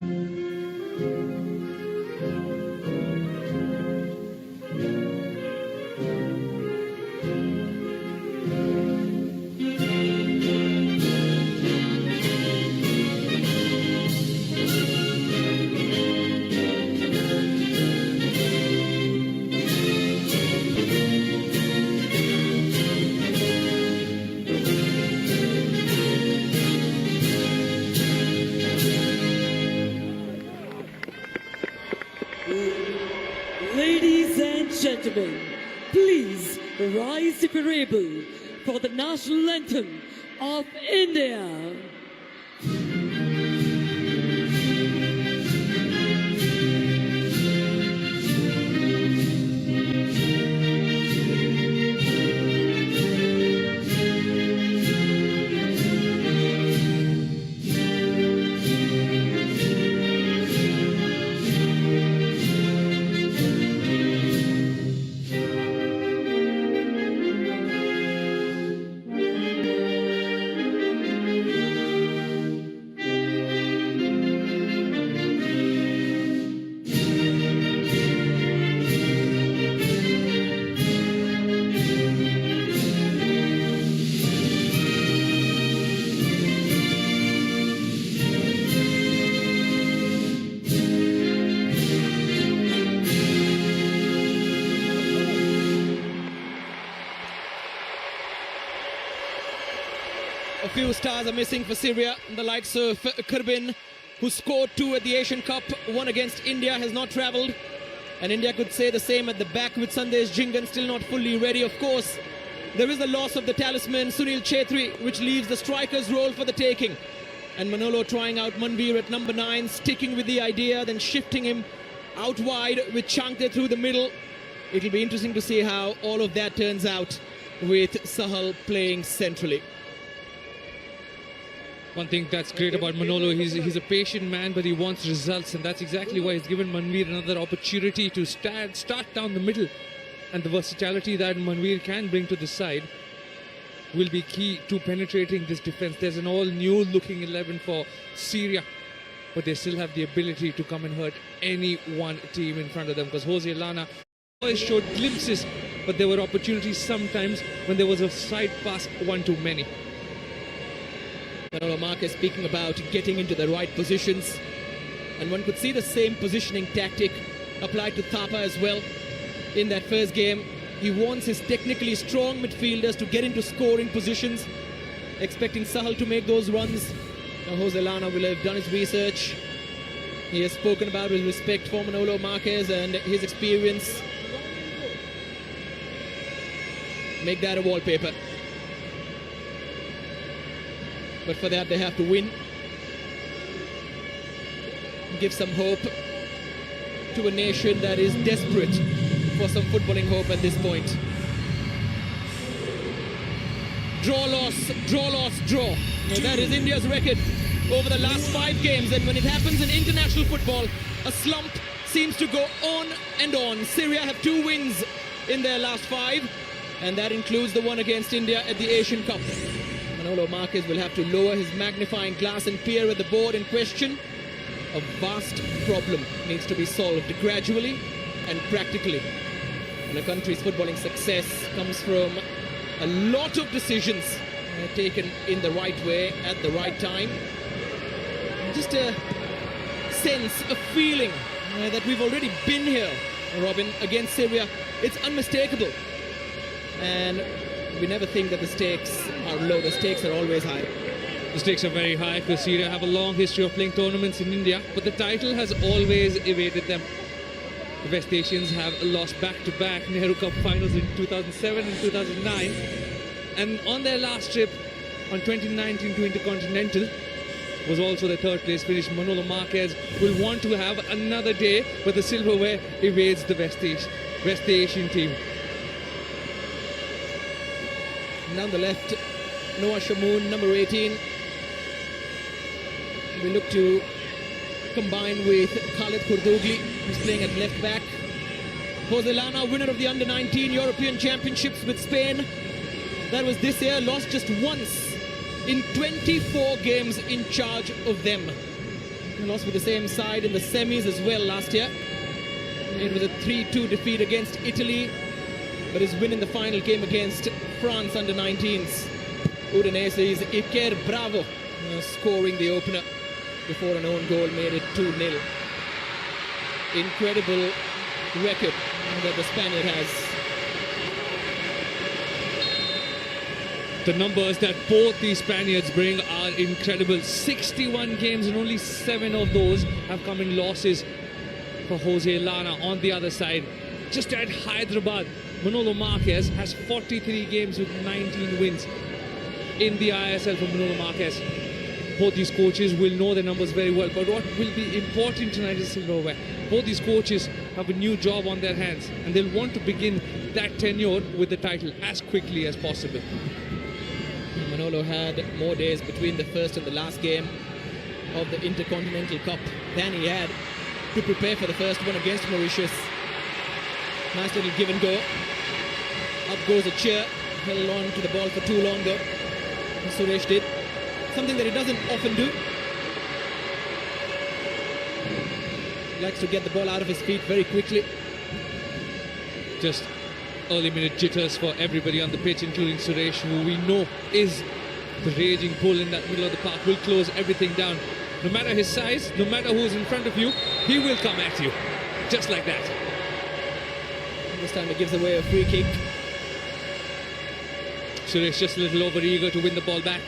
Ladies and gentlemen, please rise if you're able for the national anthem of India. A few stars are missing for Syria. The likes of Kurbin, who scored 2 at the Asian Cup, 1 against India, has not travelled. And India could say the same at the back with Sandesh Jingan still not fully ready. Of course, there is the loss of the talisman, Sunil Chhetri, which leaves the striker's role for the taking. And Manolo trying out Manveer at number 9, sticking with the idea, then shifting him out wide with Chankte through the middle. It'll be interesting to see how all of that turns out with Sahal playing centrally. One thing that's great about Manolo, he's a patient man, but he wants results, and that's exactly why he's given Manveer another opportunity to start down the middle. And the versatility that Manveer can bring to the side will be key to penetrating this defense. There's an all-new looking 11 for Syria, but they still have the ability to come and hurt any one team in front of them, because Jose Lana always showed glimpses, but there were opportunities sometimes when there was a side pass one too many. Manolo Marquez speaking about getting into the right positions, and one could see the same positioning tactic applied to Thapa as well in that first game. He wants his technically strong midfielders to get into scoring positions, expecting Sahal to make those runs. Now Jose Lana will have done his research. He has spoken about his respect for Manolo Marquez and his experience. Make that a wallpaper. But for that, they have to win. Give some hope to a nation that is desperate for some footballing hope at this point. Draw, loss, draw, loss, draw. Now, that is India's record over the last 5 games. And when it happens in international football, a slump seems to go on and on. Syria have 2 wins in their last 5. And that includes the one against India at the Asian Cup. Manolo Marquez will have to lower his magnifying glass and peer at the board in question. A vast problem needs to be solved gradually and practically. And a country's footballing success comes from a lot of decisions taken in the right way at the right time. Just a sense, a feeling that we've already been here, Robin, against Syria. It's unmistakable. And we never think that the stakes are low. The stakes are always high. The stakes are very high because Syria have a long history of playing tournaments in India, but the title has always evaded them. The West Asians have lost back-to-back Nehru Cup finals in 2007 and 2009. And on their last trip on 2019 to Intercontinental was also their 3rd place finish. Manolo Marquez will want to have another day where the silverware evades the West Asian team. Down the left, Noah Shamoon, number 18. We look to combine with Khalid Kurdogli, who's playing at left back. Jose Lana, winner of the Under-19 European Championships with Spain. That was this year, lost just once in 24 games in charge of them. He lost with the same side in the semis as well last year. It was a 3-2 defeat against Italy, but his win in the final came against France under 19s. Udanese's Iker Bravo scoring the opener before an own goal made it 2-0. Incredible record that the Spaniard has. The numbers that both these Spaniards bring are incredible. 61 games and only 7 of those have come in losses for Jose Lana on the other side. Just at Hyderabad, Manolo Marquez has 43 games with 19 wins in the ISL for Manolo Marquez. Both these coaches will know their numbers very well, but what will be important tonight is silverware. Both these coaches have a new job on their hands, and they'll want to begin that tenure with the title as quickly as possible. Manolo had more days between the first and the last game of the Intercontinental Cup than he had to prepare for the first one against Mauritius. Nice little give and go. Up goes a cheer. Held on to the ball for too long though. Suresh did. Something that he doesn't often do. Likes to get the ball out of his feet very quickly. Just early minute jitters for everybody on the pitch, including Suresh, who we know is the raging bull in that middle of the park, will close everything down. No matter his size, no matter who's in front of you, he will come at you. Just like that. This time he gives away a free kick. Suresh just a little over-eager to win the ball back.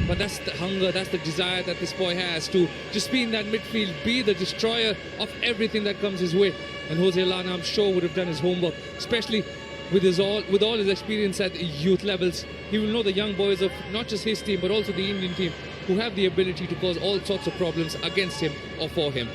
But that's the hunger, that's the desire that this boy has to just be in that midfield, be the destroyer of everything that comes his way. And Jose Lana, I'm sure, would have done his homework, especially with all his experience at youth levels. He will know the young boys of not just his team, but also the Indian team, who have the ability to cause all sorts of problems against him or for him.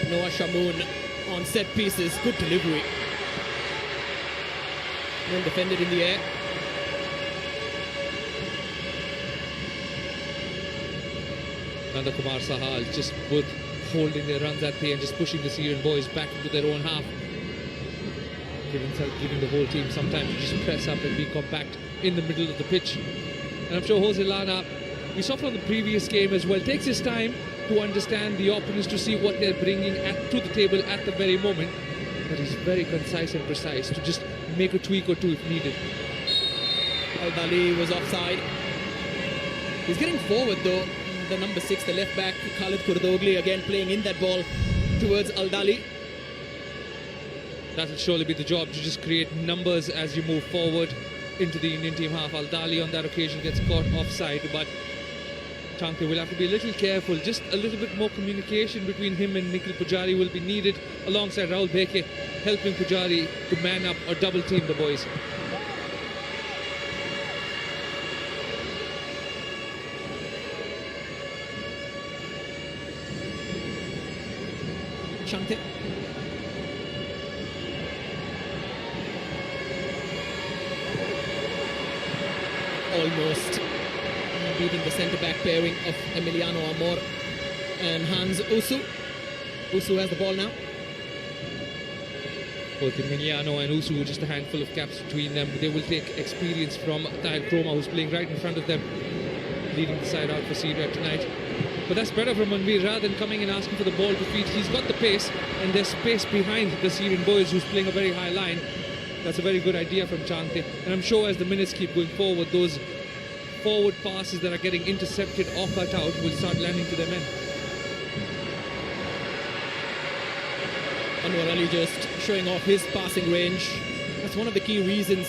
Noah Shamoon on set pieces, good delivery. Well defended in the air. Nanda Kumar Sahal just both holding their runs at bay and just pushing the Syrian boys back into their own half. Giving the whole team some time to just press up and be compact in the middle of the pitch. And I'm sure Jose Lana, we saw from the previous game as well, takes his time to understand the opponents, to see what they're bringing to the table at the very moment. But he's very concise and precise to just make a tweak or two if needed. Al-Dali was offside. He's getting forward though. The number 6, the left back, Khalid Kurdogli, again playing in that ball towards Al-Dali. That'll surely be the job, to just create numbers as you move forward into the Indian team half. Al-Dali on that occasion gets caught offside, but Chanke will have to be a little careful. Just a little bit more communication between him and Nikhil Pujari will be needed, alongside Rahul Beke, helping Pujari to man up or double team the boys. Chanke. Almost beating the centre-back pairing of Emiliano Amor and Hans Usu. Usu has the ball now. Both Emiliano and Usu, just a handful of caps between them. They will take experience from Tahir Kroma, who's playing right in front of them, leading the side out for Syria tonight. But that's better from Manveer. Rather than coming and asking for the ball to feed, he's got the pace, and there's space behind the Syrian boys, who's playing a very high line. That's a very good idea from Chante. And I'm sure as the minutes keep going forward, those forward passes that are getting intercepted or cut out will start landing to their men. Anwar Ali just showing off his passing range. That's one of the key reasons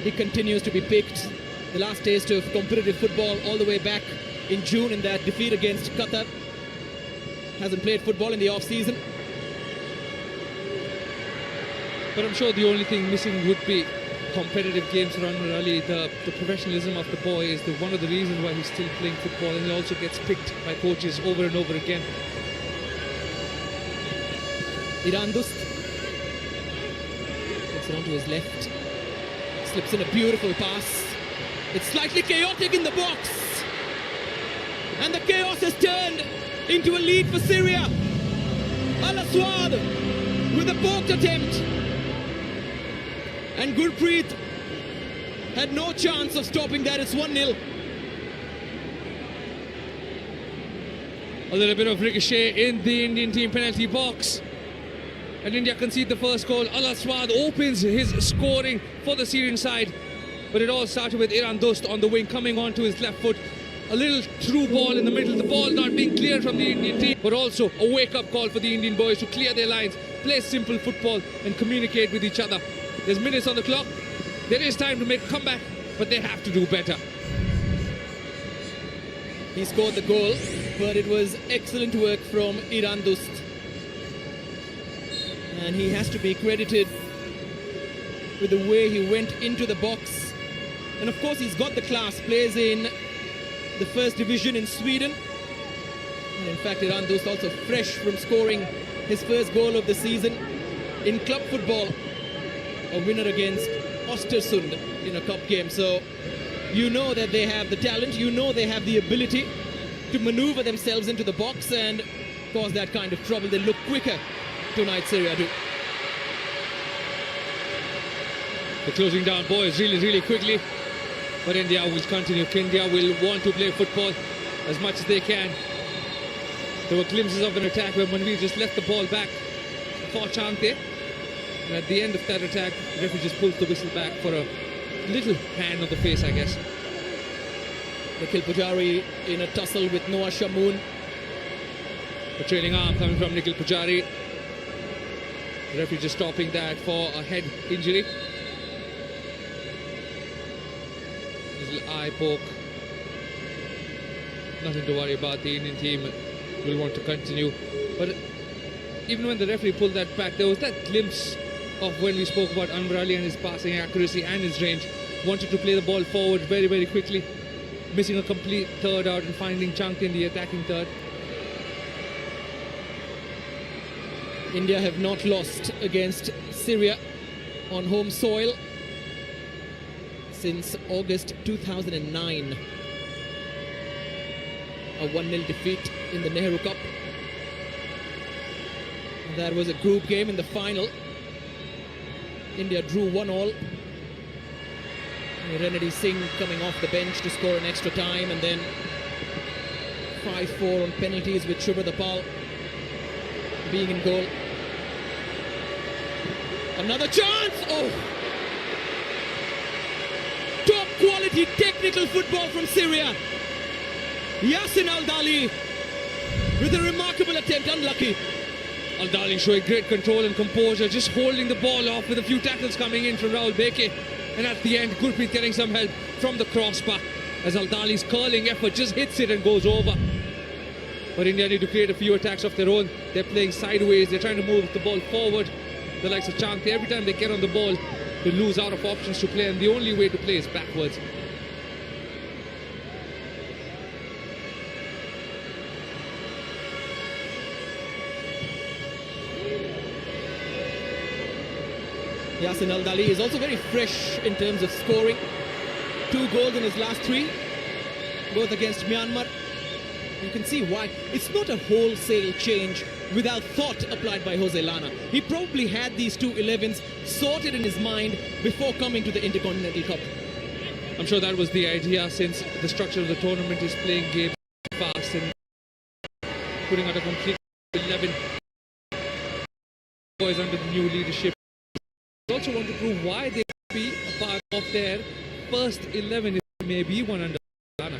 he continues to be picked. The last taste of competitive football all the way back in June in that defeat against Qatar. Hasn't played football in the off-season. But I'm sure the only thing missing would be competitive games for Anwar Ali. The professionalism of the boy is one of the reasons why he's still playing football, and he also gets picked by coaches over and over again. Iran Dust gets it onto his left, slips in a beautiful pass. It's slightly chaotic in the box, and the chaos has turned into a lead for Syria. Al Aswad with a poked attempt. And Gurpreet had no chance of stopping that. It's 1-0. A little bit of ricochet in the Indian team penalty box. And India concede the first goal. Al Aswad opens his scoring for the Syrian side. But it all started with Iran Dost on the wing, coming onto his left foot. A little through ball in the middle. The ball not being cleared from the Indian team. But also a wake-up call for the Indian boys to clear their lines, play simple football and communicate with each other. There's minutes on the clock. There is time to make a comeback, but they have to do better. He scored the goal, but it was excellent work from Iran Dost. And he has to be credited with the way he went into the box. And of course, he's got the class, plays in the first division in Sweden. And in fact, Iran Dost also fresh from scoring his first goal of the season in club football. A winner against Östersund in a cup game. So you know that they have the talent, you know they have the ability to maneuver themselves into the box and cause that kind of trouble. They look quicker tonight, Syria do. They're closing down boys really quickly. But India will continue. India will want to play football as much as they can. There were glimpses of an attack where Manveer just left the ball back for Chante. And at the end of that attack, the referee just pulls the whistle back for a little hand on the face, I guess. Nikhil Pujari in a tussle with Noah Shamoon. A trailing arm coming from Nikhil Pujari. The referee just stopping that for a head injury. Little eye poke. Nothing to worry about. The Indian team will want to continue. But even when the referee pulled that back, there was that glimpse of when we spoke about Anwar Ali and his passing accuracy and his range. Wanted to play the ball forward very quickly. Missing a complete third out and finding Chunk in the attacking third. India have not lost against Syria on home soil since August 2009. A 1-0 defeat in the Nehru Cup. That was a group game in the final. India drew 1-1. Renedy Singh coming off the bench to score an extra time, and then 5-4 on penalties with Shubha Dapal being in goal. Another chance! Oh! Top quality technical football from Syria. Yasin Al-Dali with a remarkable attempt, unlucky. Al-Dali showing great control and composure, just holding the ball off with a few tackles coming in from Rahul Beke. And at the end, Gurpreet getting some help from the crossbar as Al-Dali's curling effort just hits it and goes over. But India need to create a few attacks of their own. They're playing sideways, they're trying to move the ball forward. The likes of Chante, every time they get on the ball, they lose out of options to play, and the only way to play is backwards. Yasin Al-Dali is also very fresh in terms of scoring. 2 goals in his last 3, both against Myanmar. You can see why. It's not a wholesale change without thought applied by Jose Lana. He probably had these 2 11s sorted in his mind before coming to the Intercontinental Cup. I'm sure that was the idea, since the structure of the tournament is playing games fast and putting out a complete 11 boys under the new leadership. They also want to prove why they will be a part of their first 11 if there may be one under Lana.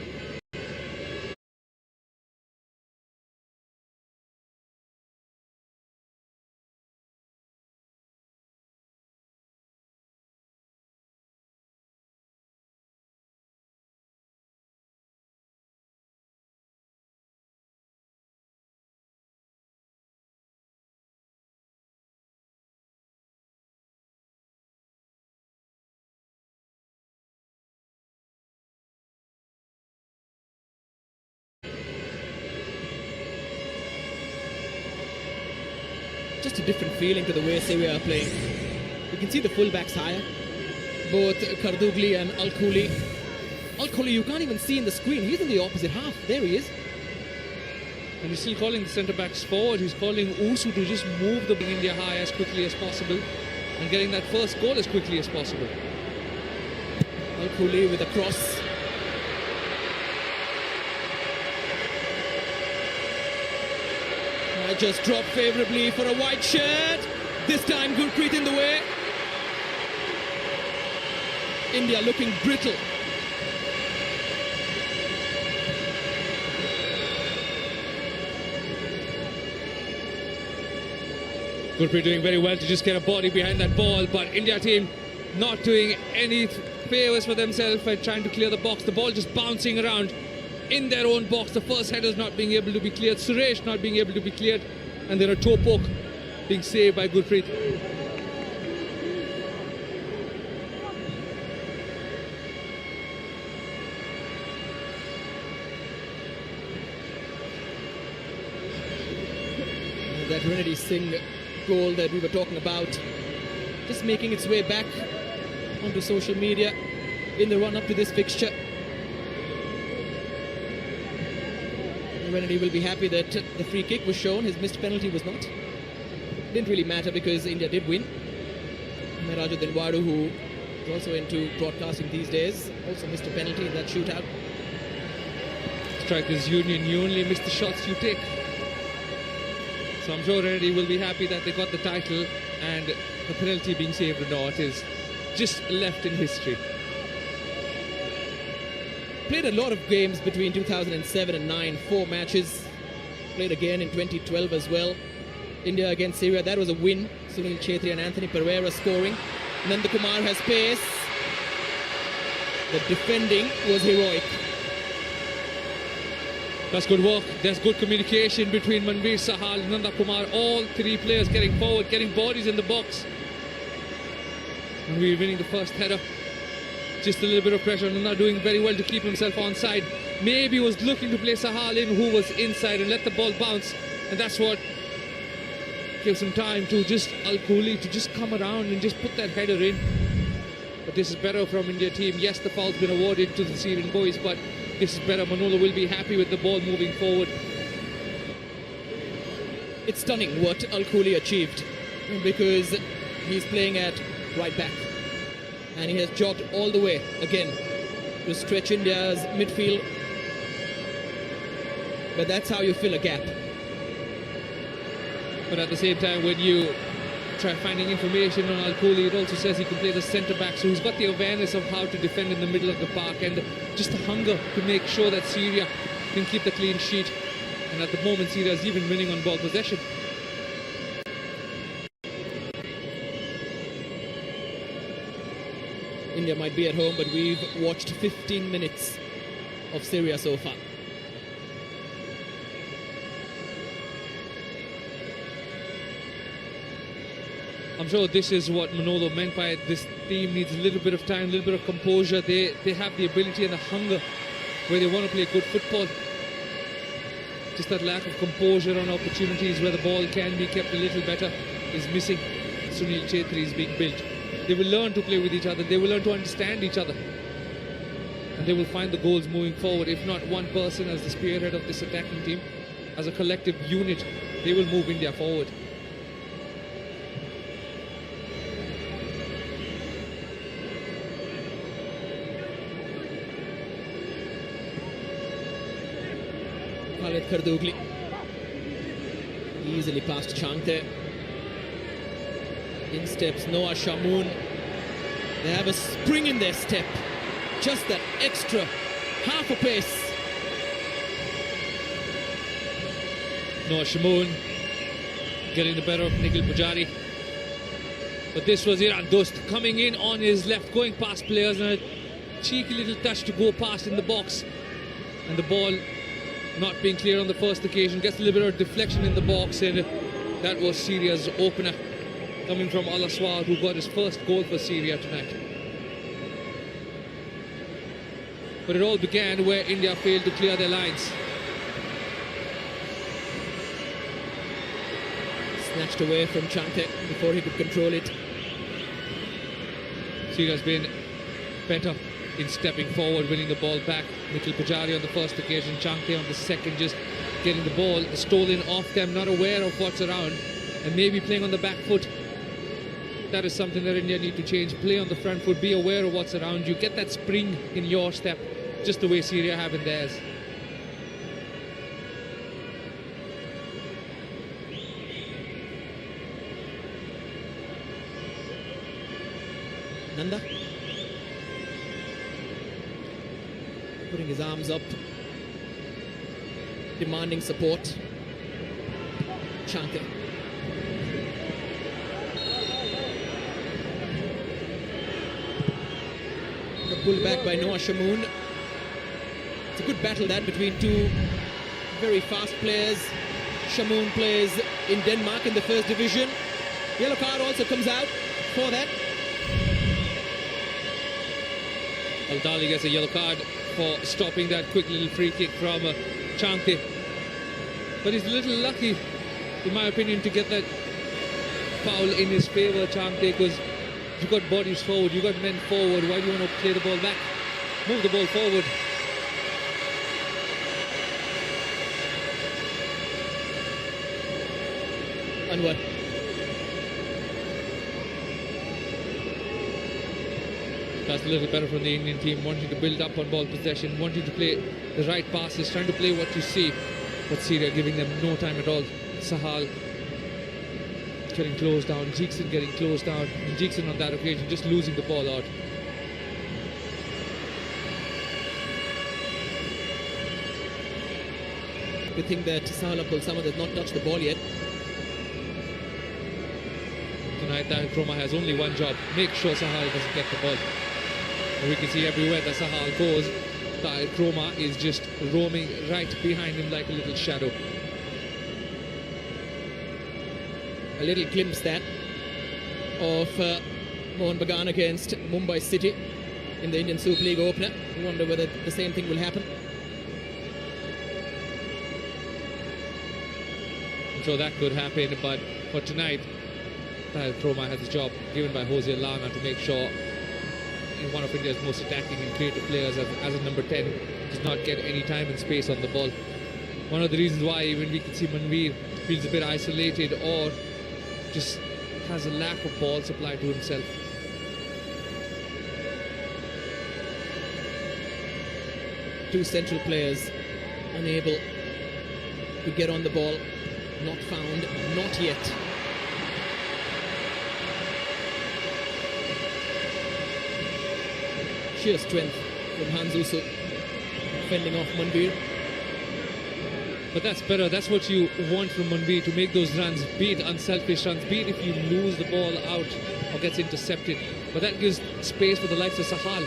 Just a different feeling to the way Syria are playing. You can see the fullbacks higher, both Kardugli and Al-Khuli. Al-Khuli you can't even see in the screen. He's in the opposite half. There he is. And he's still calling the centre-backs forward. He's calling Usu to just move the India high as quickly as possible and getting that first goal as quickly as possible. Al-Khuli with a cross. Might just drop favourably for a white shirt. This time Gurpreet in the way. India looking brittle. Gurpreet doing very well to just get a body behind that ball, but India team not doing any favours for themselves by trying to clear the box. The ball just bouncing around in their own box. The first headers not being able to be cleared, Suresh not being able to be cleared, and then a toe poke being saved by Gurpreet. That Renedy Singh goal that we were talking about just making its way back onto social media in the run-up to this fixture. Renedy will be happy that the free kick was shown, his missed penalty was not. Didn't really matter because India did win. Rajuddin Wadu, who is also into broadcasting these days, also missed a penalty in that shootout. Strikers Union, you only miss the shots you take. So I'm sure Renedy will be happy that they got the title, and the penalty being saved or not is just left in history. Played a lot of games between 2007 and 9, 4 matches. Played again in 2012 as well. India against Syria, that was a win. Sunil Chhetri and Anthony Pereira scoring. Nanda Kumar has pace. The defending was heroic. That's good work. There's good communication between Manveer Sahal and Nanda Kumar. All three players getting forward, getting bodies in the box. Manveer winning the first header. Just a little bit of pressure. Nanda doing very well to keep himself onside. Maybe was looking to play Sahal in, who was inside, and let the ball bounce. And that's what gives him time to just Al-Khuli to just come around and just put that header in. But this is better from India team. Yes, the foul's been awarded to the Syrian boys, but this is better. Manolo will be happy with the ball moving forward. It's stunning what Al-Khuli achieved because he's playing at right back and he has jogged all the way again to stretch India's midfield. But that's how you fill a gap. But at the same time, when you try finding information on Al-Khuli, it also says he can play the centre-back, so he's got the awareness of how to defend in the middle of the park and just the hunger to make sure that Syria can keep the clean sheet. And at the moment, Syria is even winning on ball possession. India might be at home, but we've watched 15 minutes of Syria so far. I'm sure this is what Manolo meant by it. This team needs a little bit of time, a little bit of composure. They have the ability and the hunger where they want to play good football. Just that lack of composure on opportunities where the ball can be kept a little better is missing. Sunil Chhetri is being built. They will learn to play with each other. They will learn to understand each other. And they will find the goals moving forward. If not one person as the spearhead of this attacking team, as a collective unit, they will move India forward. Khalid Kardugli easily past Changte. In steps Noah Shamoon. They have a spring in their step. Just that extra half a pace. Noah Shamoon getting the better of Nikhil Pujari. But this was Iran Dost coming in on his left, going past players, and a cheeky little touch to go past in the box. And the ball not being clear on the first occasion, gets a little bit of deflection in the box, and that was Syria's opener coming from Al Aswad, who got his first goal for Syria tonight. But it all began where India failed to clear their lines. Snatched away from Changte before he could control it. Syria's been better in stepping forward, winning the ball back. Nikhil Pujari on the first occasion, Changte on the second, just getting the ball stolen off them, not aware of what's around, and maybe playing on the back foot. That is something that India need to change. Play on the front foot, be aware of what's around you, get that spring in your step, just the way Syria have in theirs. Nanda putting his arms up, demanding support. Chanke. Pulled back by Noah Shamoon. It's a good battle that between two very fast players. Shamoon plays in Denmark in the first division. Yellow card also comes out for that. Al-Dali gets a yellow card for stopping that quick little free kick from Chanke. But he's a little lucky, in my opinion, to get that foul in his favour, Chanke, because you've got bodies forward, you've got men forward. Why do you want to play the ball back? Move the ball forward. Anwar. That's a little better from the Indian team, wanting to build up on ball possession, wanting to play the right passes, trying to play what you see. But Syria giving them no time at all. Sahal getting closed down, Jeekson getting closed down, and Jeekson on that occasion just losing the ball out. Good thing that Sahal Abdul Samad has not touched the ball yet. Tonight, Tahir Kroma has only one job: make sure Sahal doesn't get the ball. And we can see everywhere that Sahal goes, Tahir Kroma is just roaming right behind him like a little shadow. A little glimpse that of Mohan Bagan against Mumbai City in the Indian Super League opener. I wonder whether the same thing will happen. I'm sure that could happen, but for tonight, Tahir Kroma has a job given by Jose Lana to make sure one of India's most attacking and creative players as a number 10 does not get any time and space on the ball. One of the reasons why even we can see Manveer feels a bit isolated or just has a lack of ball supply to himself. Two central players unable to get on the ball. Not found, not yet. Sheer strength from Hanzusu fending off Manveer. But that's better. That's what you want from Manveer, to make those runs, be it unselfish runs, be it if you lose the ball out or gets intercepted. But that gives space for the likes of Sahal.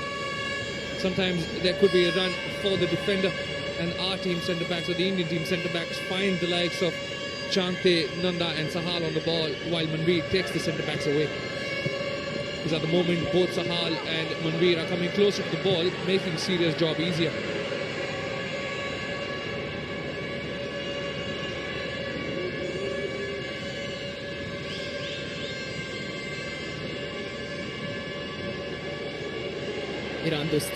Sometimes there could be a run for the defender, and our team centre-backs or the Indian team centre-backs find the likes of Chante, Nanda and Sahal on the ball while Manveer takes the centre-backs away. Because at the moment both Sahal and Manveer are coming closer to the ball, making Syria's job easier. Iran Dost.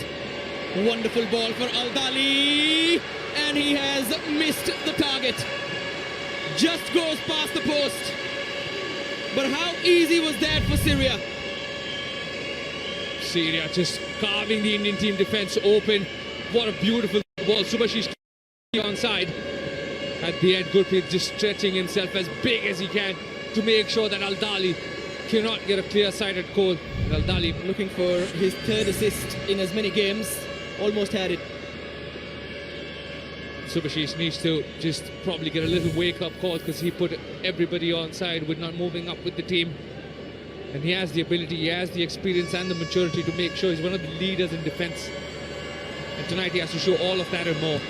Wonderful ball for Al-Dali, and he has missed the target. Just goes past the post. But how easy was that for Syria? Syria just carving the Indian team defence open. What a beautiful ball. Subhashish onside. At the end, Gurpreet just stretching himself as big as he can to make sure that Al-Dali cannot get a clear-sighted goal. Al-Dali looking for his third assist in as many games. Almost had it. Subhashish needs to just probably get a little wake-up call, because he put everybody onside with not moving up with the team. And he has the ability, he has the experience and the maturity to make sure he's one of the leaders in defence. And tonight he has to show all of that and more.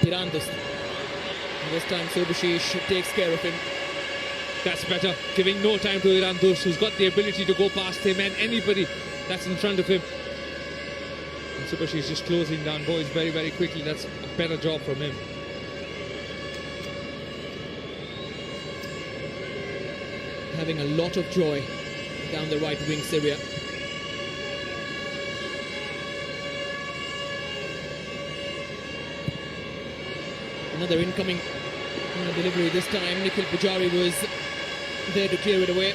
Tirandus. This time Subhashish takes care of him. That's better, giving no time to Irandus, who's got the ability to go past him and anybody that's in front of him. And Subhashish just closing down boys very, very quickly. That's a better job from him. Having a lot of joy down the right wing, Syria. Another incoming delivery. This time Nikhil Pujari was there to clear it away.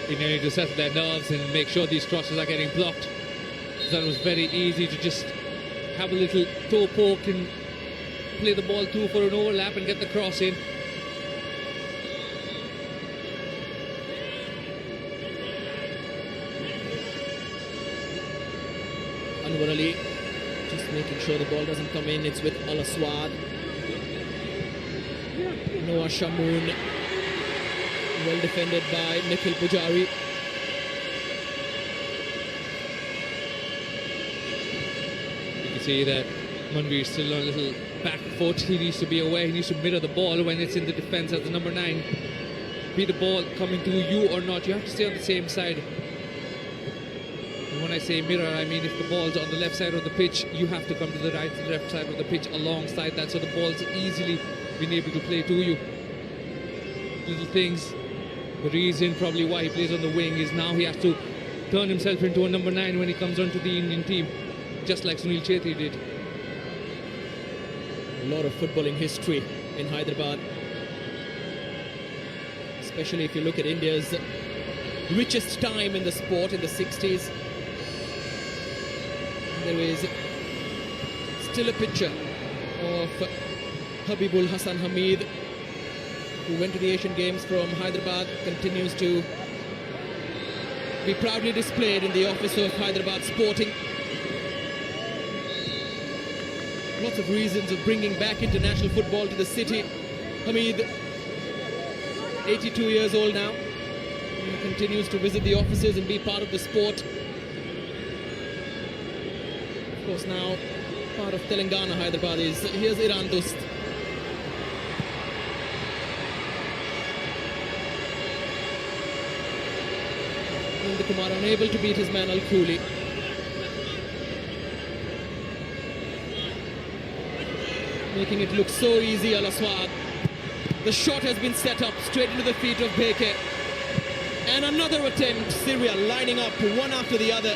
They need to settle their nerves and make sure these crosses are getting blocked. So it was very easy to just have a little toe poke and play the ball through for an overlap and get the cross in. Anwar Ali just making sure the ball doesn't come in. It's with Al Aswad. Noah Shamoon. Well defended by Nikhil Pujari. You can see that Manveer is still on a little back foot. He needs to be aware. He needs to mirror the ball when it's in the defence as the number 9. Be the ball coming to you or not, you have to stay on the same side. And when I say mirror, I mean if the ball's on the left side of the pitch, you have to come to the left side of the pitch alongside that, so the ball's easily being able to play to you. Little things. The reason probably why he plays on the wing is now he has to turn himself into a number 9 when he comes onto the Indian team, just like Sunil Chhetri did. A lot of footballing history in Hyderabad, especially if you look at India's richest time in the sport in the 60s. There is still a picture of Habibul Hassan Hamid, who went to the Asian Games from Hyderabad, continues to be proudly displayed in the office of Hyderabad Sporting. Lots of reasons of bringing back international football to the city. Hamid, 82 years old now, he continues to visit the offices and be part of the sport. Of course, now part of Telangana, Hyderabad is. Here's Iran Dost. Kumar unable to beat his man Al Khuli. Making it look so easy, Al Aswad. The shot has been set up straight into the feet of Beke. And another attempt, Syria lining up one after the other.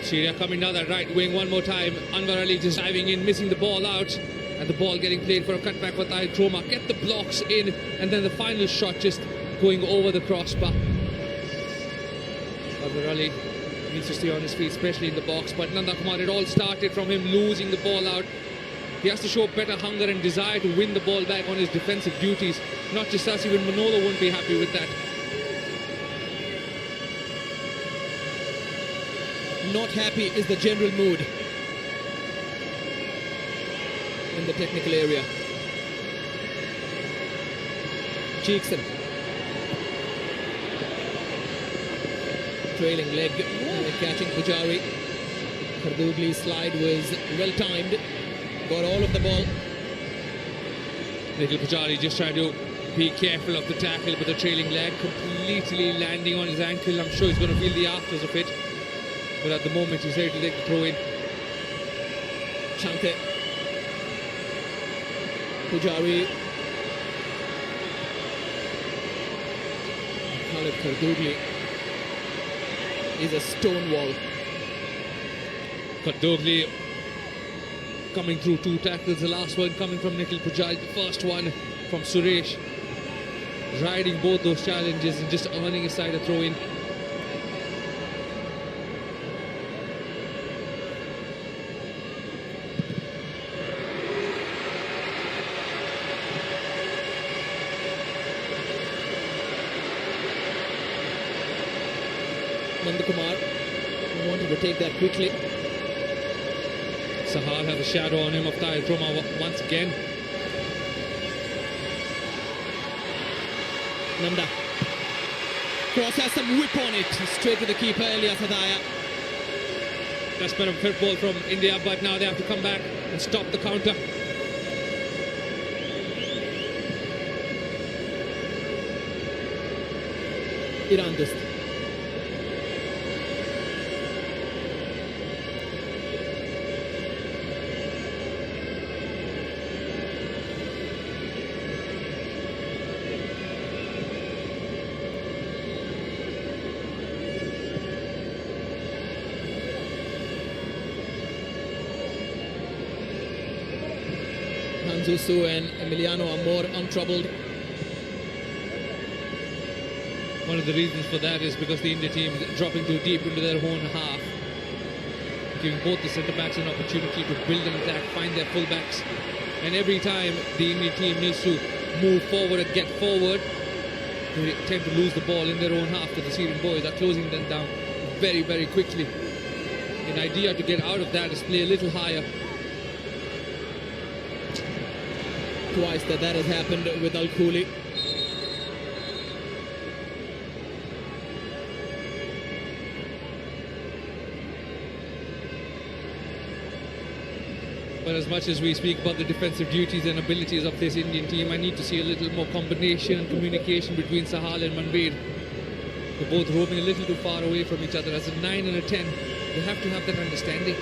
Syria coming down that right wing one more time. Anwar Ali just diving in, missing the ball out. And the ball getting played for a cutback for Tahir Kroma. Get the blocks in, and then the final shot just going over the crossbar. Anwar Ali needs to stay on his feet, especially in the box. But Nanda Kumar, it all started from him losing the ball out. He has to show better hunger and desire to win the ball back on his defensive duties. Not just us, even Manolo won't be happy with that. Not happy is the general mood in the technical area. Cheekson. Trailing leg, catching Pujari. Kardugli's slide was well timed. Got all of the ball. Little Pujari just trying to be careful of the tackle, but the trailing leg completely landing on his ankle. I'm sure he's going to feel the afters of it. But at the moment, he's ready to take the throw in. Chante. Pujari. Khalid Kardugli is a stone wall. Kardugli coming through 2 tackles. The last one coming from Nikhil Pujari. The first one from Suresh. Riding both those challenges and just earning his side a throw in. Nandakumar wanted to take that quickly. Sahal has a shadow on him of Tahir Kroma once again. Nanda. Cross has some whip on it. Straight to the keeper, Elias Hadaya. That's been a football from India, but now they have to come back and stop the counter. Iran Dost. Manzusu and Emiliano are more untroubled. One of the reasons for that is because the India team is dropping too deep into their own half, giving both the centre-backs an opportunity to build an attack, find their full-backs. And every time the Indian team needs to move forward and get forward, they tend to lose the ball in their own half, because the Syrian boys are closing them down very, very quickly. An idea to get out of that is play a little higher. Twice that has happened with Al-Khuli. But as much as we speak about the defensive duties and abilities of this Indian team, I need to see a little more combination and communication between Sahal and Manveer. They're both roaming a little too far away from each other. As a 9 and a 10, they have to have that understanding.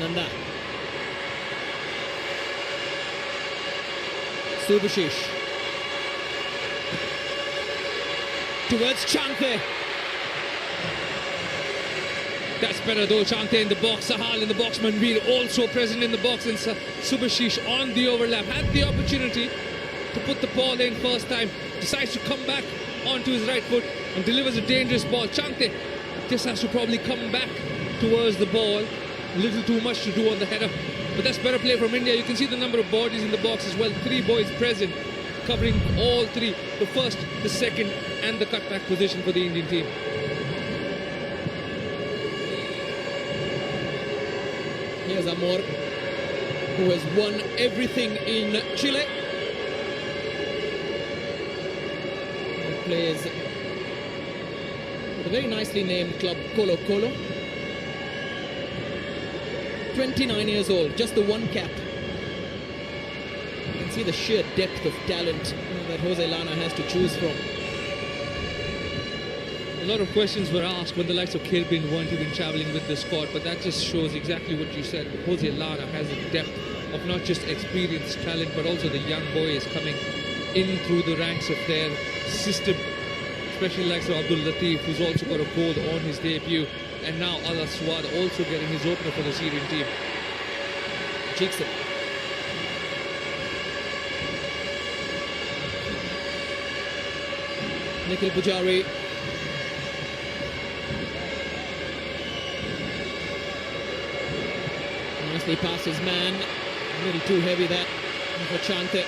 Nanda. Subhashish. Towards Chante. That's better though. Chante in the box, Sahal in the box, Manveer also present in the box, and Subhashish on the overlap. Had the opportunity to put the ball in first time, decides to come back onto his right foot and delivers a dangerous ball. Chante just has to probably come back towards the ball. A little too much to do on the header. But that's better play from India. You can see the number of bodies in the box as well. 3 boys present, covering all 3. The first, the second, and the cutback position for the Indian team. Here's Amor, who has won everything in Chile. He plays with a very nicely named club, Colo Colo. 29 years old, just the 1 cap. You can see the sheer depth of talent that Jose Lana has to choose from. A lot of questions were asked when the likes of Kirbin weren't even travelling with the squad, but that just shows exactly what you said. Jose Lana has a depth of not just experienced talent, but also the young boys coming in through the ranks of their system, especially likes of Abdul Latif, who's also got a goal on his debut, and now Ala Swad also getting his opener for the Syrian team. Cheeks it. Nikhil Pujari. Nicely past his man. A little too heavy that for Chante.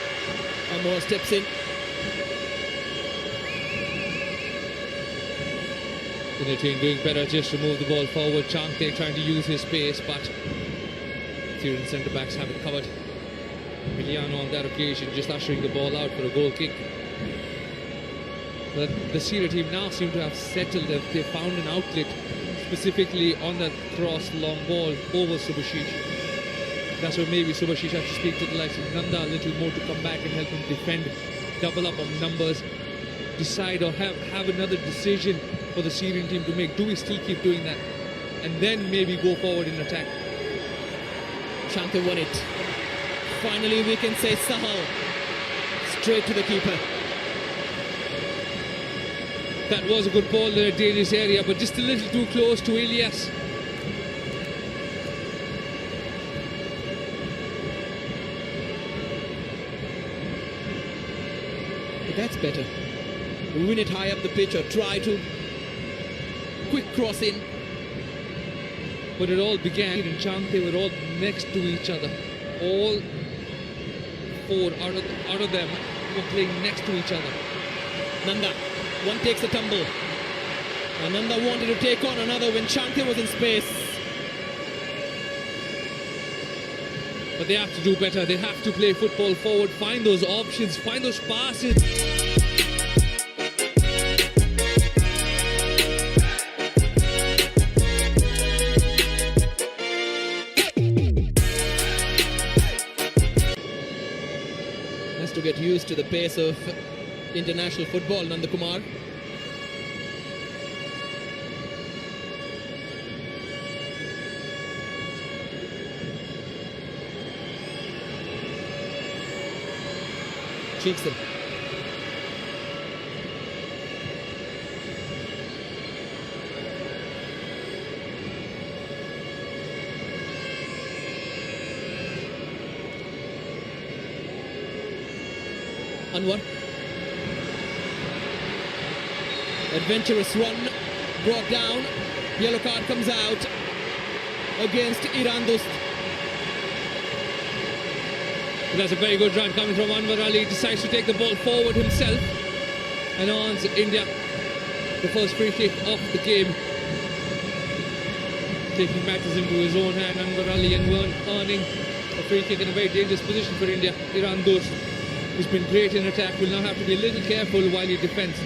Amor steps in. The team doing better just to move the ball forward. Chante trying to use his space, but Syrian centre-backs have it covered. Emiliano on that occasion just ushering the ball out for a goal kick. But the Syria team now seem to have settled. They found an outlet, specifically on that cross long ball over Subhashish. That's where maybe Subhashish has to speak to the likes of Nanda a little more to come back and help him defend, double up on numbers, decide or have another decision for the Syrian team to make. Do we still keep doing that? And then maybe go forward in attack. Chante won it. Finally we can say Sahal. Straight to the keeper. That was a good ball there at Danish area, but just a little too close to Elias. But that's better. Win it high up the pitch or try to quick cross in. But it all began in Chante were all next to each other. All 4 out of them were playing next to each other. Nanda, one takes a tumble. And Nanda wanted to take on another when Chante was in space. But they have to do better. They have to play football forward, find those options, find those passes. To get used to the pace of international football, Nanda Kumar. Cheekson. Anwar. Adventurous run, brought down. Yellow card comes out against Iran Dost. That's a very good run coming from Anwar Ali. He decides to take the ball forward himself and earns India the first free kick of the game. Taking matters into his own hand, Anwar Ali, and earning a free kick in a very dangerous position for India. Iran Dost, who's been great in attack, will now have to be a little careful while he defends.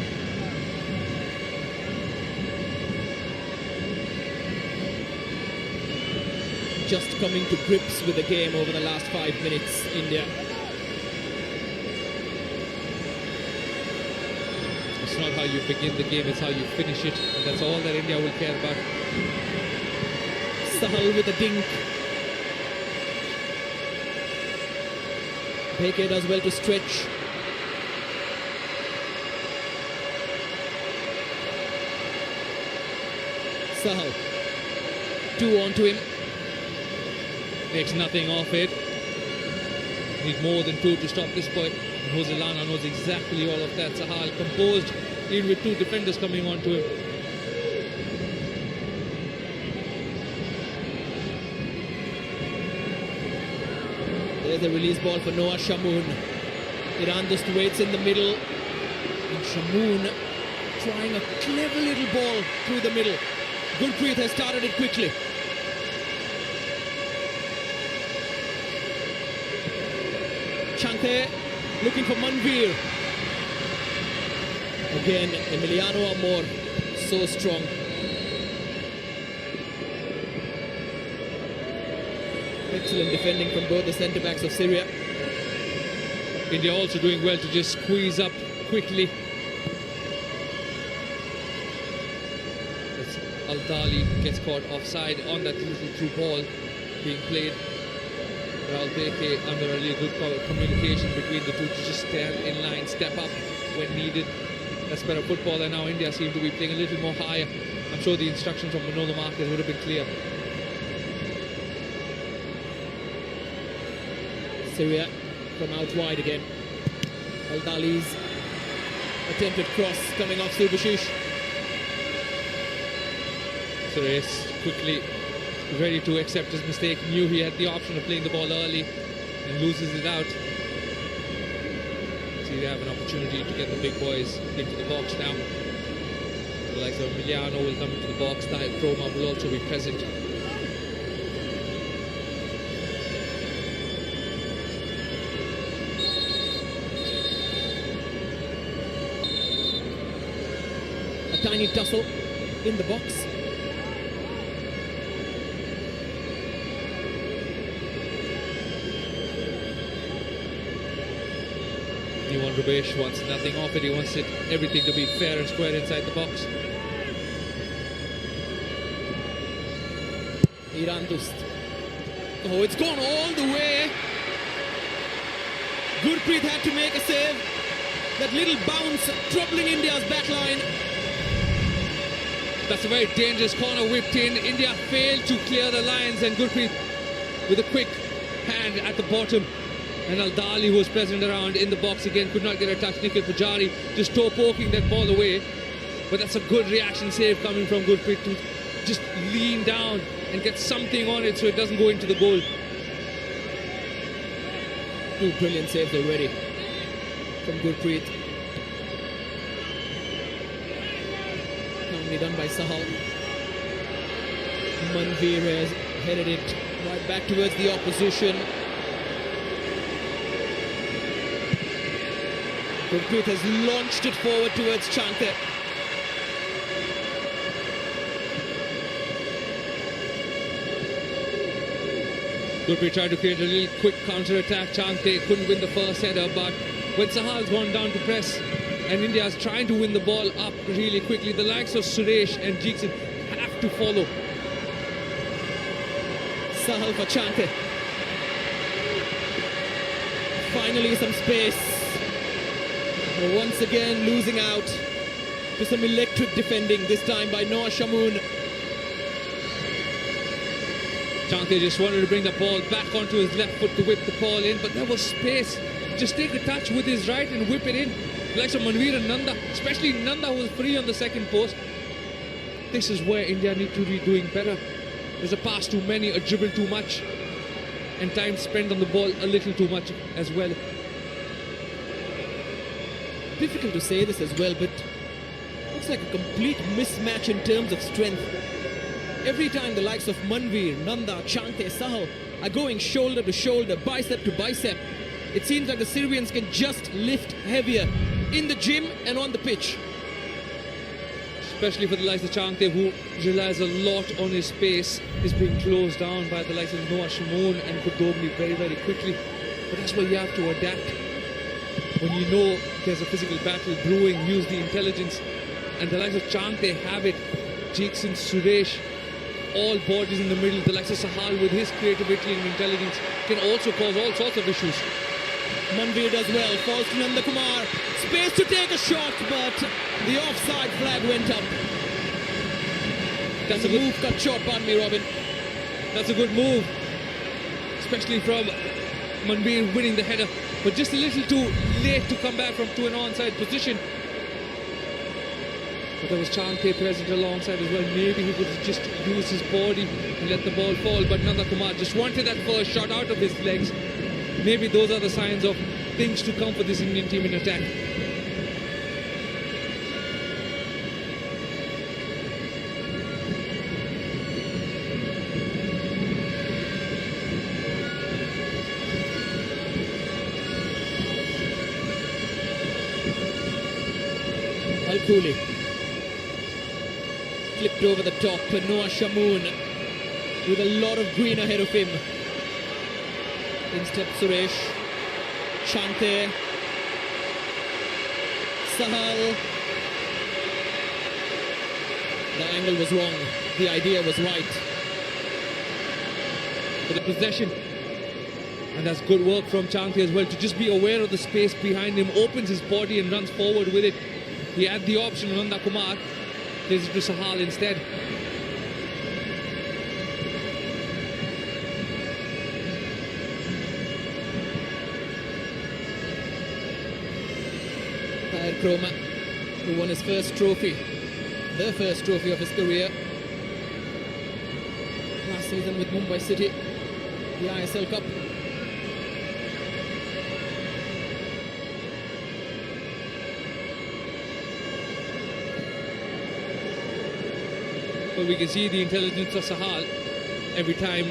Just coming to grips with the game over the last 5 minutes, India. It's not how you begin the game, it's how you finish it. And that's all that India will care about. Sahal with a dink. Beke does well to stretch. Sahal. 2 on to him. Makes nothing of it. Need more than 2 to stop this boy. And Jose Lana knows exactly all of that. Sahal composed, even with 2 defenders coming on to him. There's a release ball for Noah Shamoon. Iran just waits in the middle. And Shamoon trying a clever little ball through the middle. Gurpreet has started it quickly. Chante looking for Manveer. Again, Emiliano Amor, so strong. Excellent defending from both the centre-backs of Syria. India also doing well to just squeeze up quickly. As Al-Dali gets caught offside on that little through ball being played. Rahul Beke, Anwar Ali, good communication between the two to just stand in line, step up when needed. That's better football, and now India seem to be playing a little more higher. I'm sure the instructions from Manolo Marquez would have been clear. Syria from out wide again. Al-Dali's attempted cross coming off Subhashish. Syria quickly ready to accept his mistake, knew he had the option of playing the ball early and loses it out. See, they have an opportunity to get the big boys into the box now. The likes of Emiliano will come into the box, Tahir Kroma will also be present. A tiny tussle in the box. Mubashir wants nothing off it. He wants everything to be fair and square inside the box. Iran Dost. Oh, it's gone all the way. Gurpreet had to make a save. That little bounce troubling India's back line. That's a very dangerous corner whipped in. India failed to clear the lines, and Gurpreet with a quick hand at the bottom. And Al-Dali, who was present around in the box again, could not get a touch. Nikhil Pujari just toe poking that ball away. But that's a good reaction save coming from Gurpreet to just lean down and get something on it so it doesn't go into the goal. 2 brilliant saves already from Gurpreet. Calmly done by Sahal. Manveer has headed it right back towards the opposition. Gurpreet has launched it forward towards Chante. Gurpreet tried to create a little quick counter-attack. Chante couldn't win the first header, but when Sahal's gone down to press and India's trying to win the ball up really quickly, the likes of Suresh and Jeekson have to follow. Sahal for Chante. Finally some space. Once again losing out to some electric defending, this time by Noah Shamoon. Chante just wanted to bring the ball back onto his left foot to whip the ball in, but there was space just take a touch with his right and whip it in. Like some Manveer and Nanda, especially Nanda who was free on the second post. This is where India need to be doing better. There's a pass too many, a dribble too much, and time spent on the ball a little too much as well. Difficult to say this as well, but looks like a complete mismatch in terms of strength. Every time the likes of Manveer, Nanda, Chante, Sahal are going shoulder to shoulder, bicep to bicep, it seems like the Syrians can just lift heavier in the gym and on the pitch. Especially for the likes of Chante, who relies a lot on his pace, is being closed down by the likes of Noah Shamoun and Kudogli very, very quickly. But that's where you have to adapt. When you know there's a physical battle brewing, use the intelligence. And the likes of Chante have it. Jackson, Suresh, all bodies in the middle. The likes of Sahal with his creativity and intelligence can also cause all sorts of issues. Manveer does well, falls to Nanda Kumar. Space to take a shot, but the offside flag went up. That's a move cut short, pardon me, Robin. That's a good move, especially from Manveer winning the header, but just a little too late to come back from to an onside position. But there was Chante present alongside as well. Maybe he could just use his body and let the ball fall, but Nanda Kumar just wanted that first shot out of his legs. Maybe those are the signs of things to come for this Indian team in attack. Al-Khuli flipped over the top. Noah Shamoun with a lot of green ahead of him. In steps Suresh, Chante, Sahal. The angle was wrong. The idea was right. For the possession. And that's good work from Chante as well, to just be aware of the space behind him, opens his body and runs forward with it. He had the option, Nanda Kumar plays it to Sahal instead. Kroma, who won his first trophy, the first trophy of his career last season with Mumbai City, the ISL Cup. Well, we can see the intelligence of Sahal every time.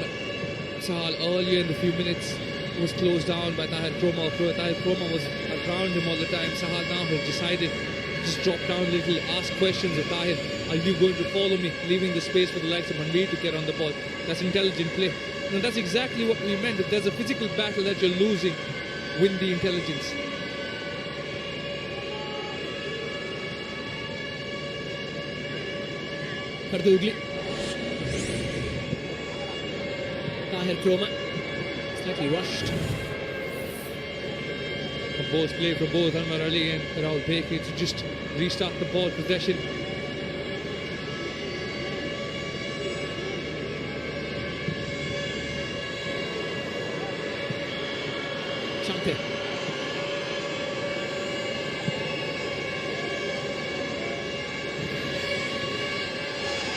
Sahal earlier in the few minutes was closed down by Tahir Kroma. Tahir Kroma was around him all the time. Sahal now has decided to just drop down a little, ask questions of Tahir. Are you going to follow me? Leaving the space for the likes of Manveer to get on the ball. That's intelligent play. And that's exactly what we meant. If there's a physical battle that you're losing, win the intelligence. Kardugli. Tahir Kroma. Slightly rushed. Composed play from both Anwar Ali and Rahul Bheke to just restart the ball possession. Chante.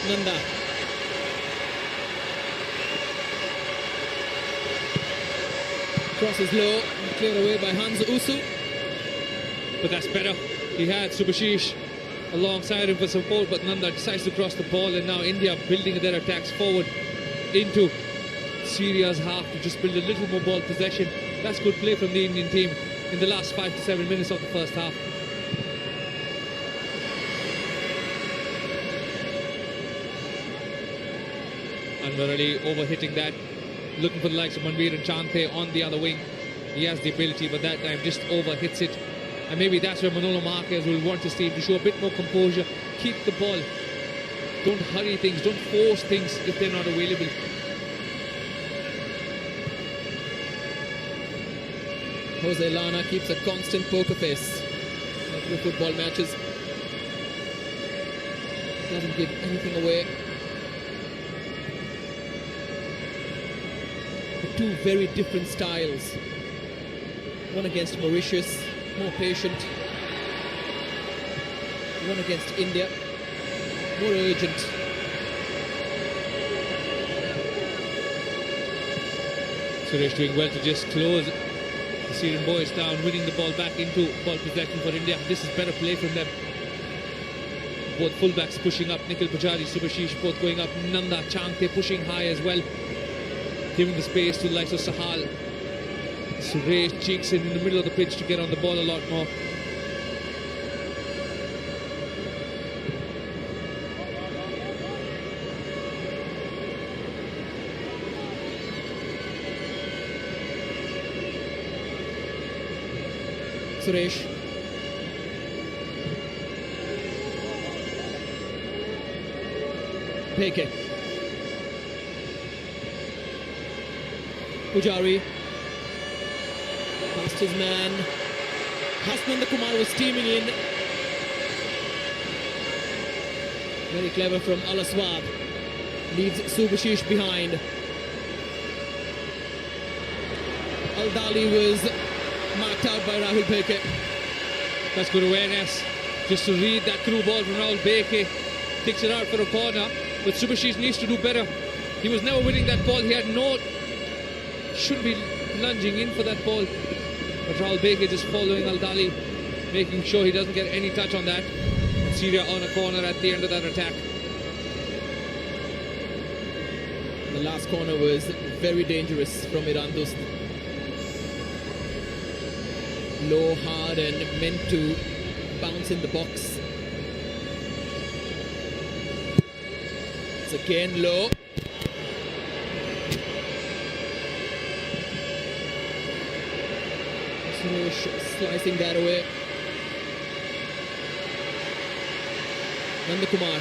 Nanda. Crosses low and cleared away by Hans Usu. But that's better. He had Subhashish alongside him for support, but Nanda decides to cross the ball, and now India building their attacks forward into Syria's half to just build a little more ball possession. That's good play from the Indian team in the last 5 to 7 minutes of the first half. Anwar Ali overhitting that, looking for the likes of Manveer and Chante on the other wing. He has the ability, but that time just overhits it. And maybe that's where Manolo Marquez will want his team to show a bit more composure, keep the ball, don't hurry things, don't force things if they're not available. Jose Lana keeps a constant poker face through football matches. Doesn't give anything away. Two very different styles. One against Mauritius, more patient. One against India, more urgent. Suresh doing well to just close the Syrian boys down, winning the ball back into ball possession for India. This is better play from them. Both fullbacks pushing up, Nikhil Pujari, Subhashish both going up, Nanda, Changte pushing high as well, giving the space to the likes of Sahal. Suresh cheeks in the middle of the pitch to get on the ball a lot more. Suresh. Peke. Pujari. Past his man. Hasnanda Kumar was steaming in. Very clever from Al Aswad. Leaves Subhashish behind. Al Dali was marked out by Rahul Beke. That's good awareness. Just to read that through ball from Rahul Beke. Kicks it out for a corner. But Subhashish needs to do better. He was never winning that ball. He had no... Shouldn't be lunging in for that ball. But Rahul Beke just following Al Dali, making sure he doesn't get any touch on that. And Syria on a corner at the end of that attack. The last corner was very dangerous from Iran Dost. Low, hard and meant to bounce in the box. It's again low. Suresh slicing that away. Nandakumar.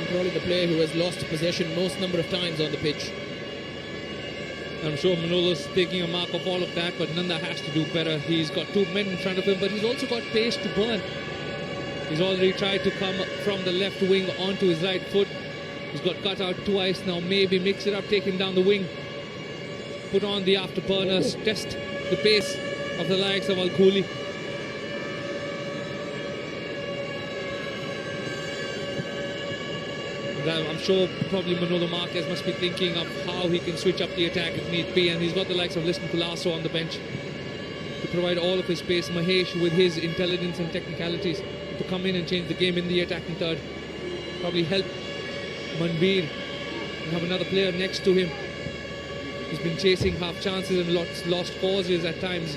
Probably the player who has lost possession most number of times on the pitch. I'm sure Manolo's taking a mark of all of that, but Nanda has to do better. He's got two men in front of him, but he's also got pace to burn. He's already tried to come from the left wing onto his right foot. He's got cut out twice now. Maybe mix it up, take him down the wing. Put on the afterburners, test the pace of the likes of Al-Khuli. I'm sure probably Manolo Marquez must be thinking of how he can switch up the attack if need be, and he's got the likes of Liston Pulasso on the bench to provide all of his space. Mahesh with his intelligence and technicalities to come in and change the game in the attacking third. Probably help Manveer and have another player next to him. He's been chasing half chances and lost causes at times.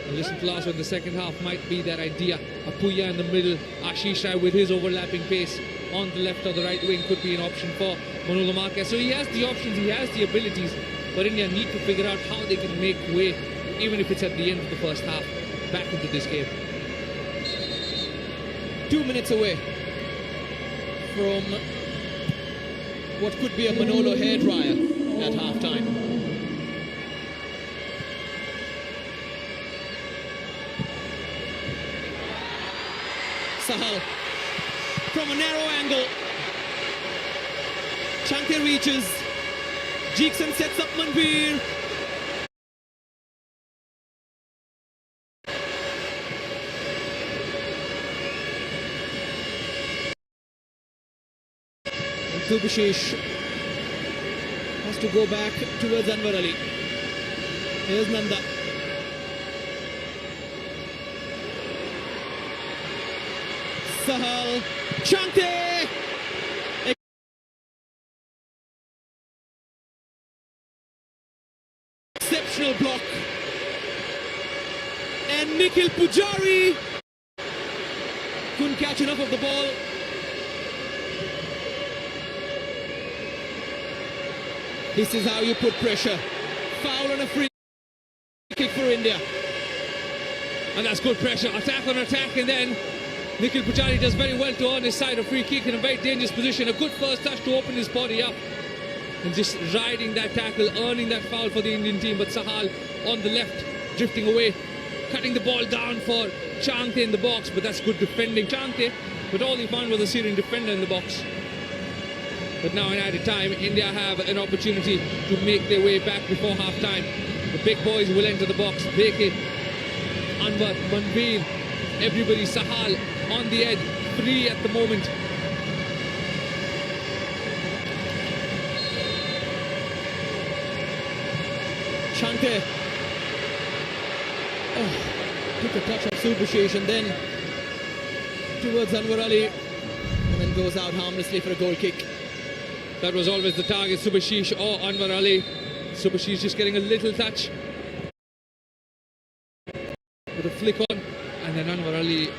And Liston Pulasso in the second half might be that idea. Apuya in the middle, Ashish Rai with his overlapping pace on the left or the right wing could be an option for Manolo Marquez. So he has the options, he has the abilities, but India need to figure out how they can make way, even if it's at the end of the first half, back into this game. 2 minutes away from what could be a Manolo hairdryer at half-time. Sahal from a narrow angle. Changte reaches. Jeekson sets up Manveer. And Subhashish has to go back towards Anwar Ali. Here's Nanda. Sahal. Changte! Exceptional block. And Nikhil Pujari couldn't catch enough of the ball. This is how you put pressure. Foul and a free kick for India. And that's good pressure. Attack on attack, and then Nikhil Pujari does very well to earn his side. A free kick in a very dangerous position. A good first touch to open his body up. And just riding that tackle, earning that foul for the Indian team. But Sahal on the left, drifting away, cutting the ball down for Changte in the box. But that's good defending. Changte, but all he found was a Syrian defender in the box. But now in added time, India have an opportunity to make their way back before half-time. The big boys will enter the box. Beke, Anwar, Manveer, everybody, Sahal on the edge, free at the moment. Shankar. Took a touch of Subhashish and then towards Anwar Ali, and then goes out harmlessly for a goal kick. That was always the target, Subhashish or Anwar Ali. Subhashish just getting a little touch with a flick on, and then Anwar Ali